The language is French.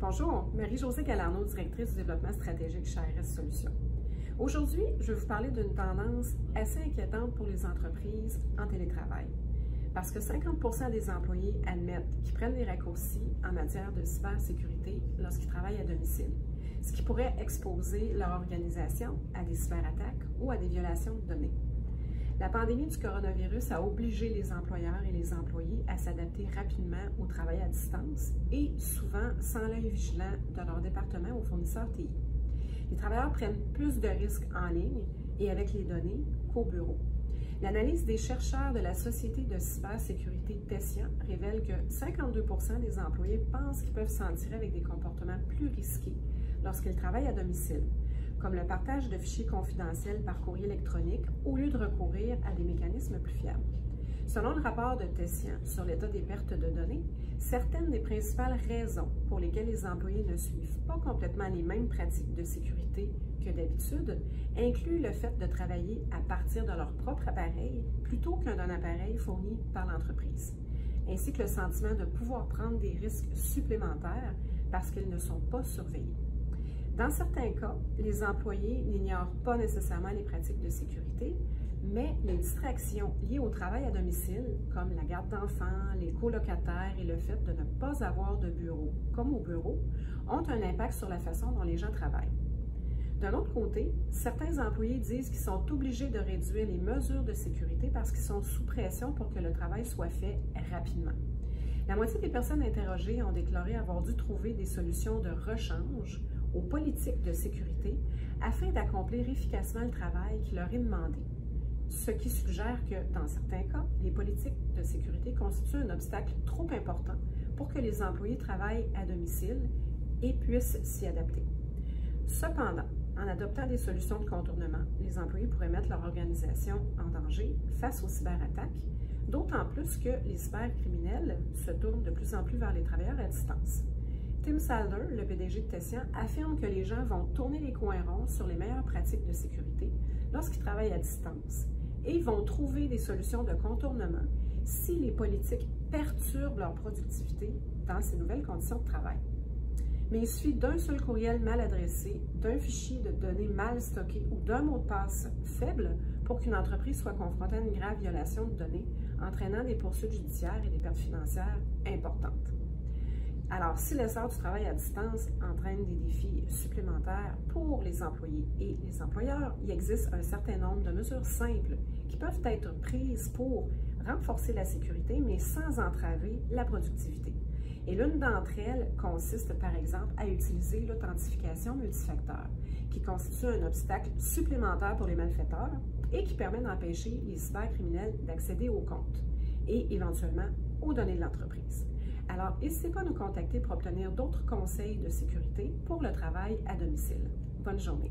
Bonjour, Marie-Josée Galarneau, directrice du développement stratégique chez ARS Solutions. Aujourd'hui, je vais vous parler d'une tendance assez inquiétante pour les entreprises en télétravail. Parce que 50% des employés admettent qu'ils prennent des raccourcis en matière de cybersécurité lorsqu'ils travaillent à domicile, ce qui pourrait exposer leur organisation à des cyberattaques ou à des violations de données. La pandémie du coronavirus a obligé les employeurs et les employés à s'adapter rapidement au travail à distance et souvent sans l'œil vigilant de leur département ou fournisseur TI. Les travailleurs prennent plus de risques en ligne et avec les données qu'au bureau. L'analyse des chercheurs de la Société de cybersécurité Tessia révèle que 52% des employés pensent qu'ils peuvent s'en tirer avec des comportements plus risqués lorsqu'ils travaillent à domicile, comme le partage de fichiers confidentiels par courrier électronique au lieu de recourir à des mécanismes plus fiables. Selon le rapport de Tessia sur l'état des pertes de données, certaines des principales raisons pour lesquelles les employés ne suivent pas complètement les mêmes pratiques de sécurité que d'habitude incluent le fait de travailler à partir de leur propre appareil plutôt qu'un appareil fourni par l'entreprise, ainsi que le sentiment de pouvoir prendre des risques supplémentaires parce qu'ils ne sont pas surveillés. Dans certains cas, les employés n'ignorent pas nécessairement les pratiques de sécurité, mais les distractions liées au travail à domicile, comme la garde d'enfants, les colocataires et le fait de ne pas avoir de bureau, comme au bureau, ont un impact sur la façon dont les gens travaillent. D'un autre côté, certains employés disent qu'ils sont obligés de réduire les mesures de sécurité parce qu'ils sont sous pression pour que le travail soit fait rapidement. La moitié des personnes interrogées ont déclaré avoir dû trouver des solutions de rechange aux politiques de sécurité afin d'accomplir efficacement le travail qui leur est demandé, ce qui suggère que, dans certains cas, les politiques de sécurité constituent un obstacle trop important pour que les employés travaillent à domicile et puissent s'y adapter. Cependant, en adoptant des solutions de contournement, les employés pourraient mettre leur organisation en danger face aux cyberattaques, d'autant plus que les cybercriminels se tournent de plus en plus vers les travailleurs à distance. Tim Salder, le PDG de Tessia, affirme que les gens vont tourner les coins ronds sur les meilleures pratiques de sécurité lorsqu'ils travaillent à distance et vont trouver des solutions de contournement si les politiques perturbent leur productivité dans ces nouvelles conditions de travail. Mais il suffit d'un seul courriel mal adressé, d'un fichier de données mal stocké ou d'un mot de passe faible pour qu'une entreprise soit confrontée à une grave violation de données, entraînant des poursuites judiciaires et des pertes financières importantes. Alors, si l'essor du travail à distance entraîne des défis supplémentaires pour les employés et les employeurs, il existe un certain nombre de mesures simples qui peuvent être prises pour renforcer la sécurité, mais sans entraver la productivité. Et l'une d'entre elles consiste, par exemple, à utiliser l'authentification multifacteur, qui constitue un obstacle supplémentaire pour les malfaiteurs et qui permet d'empêcher les cybercriminels d'accéder aux comptes et éventuellement aux données de l'entreprise. Alors, n'hésitez pas à nous contacter pour obtenir d'autres conseils de sécurité pour le travail à domicile. Bonne journée.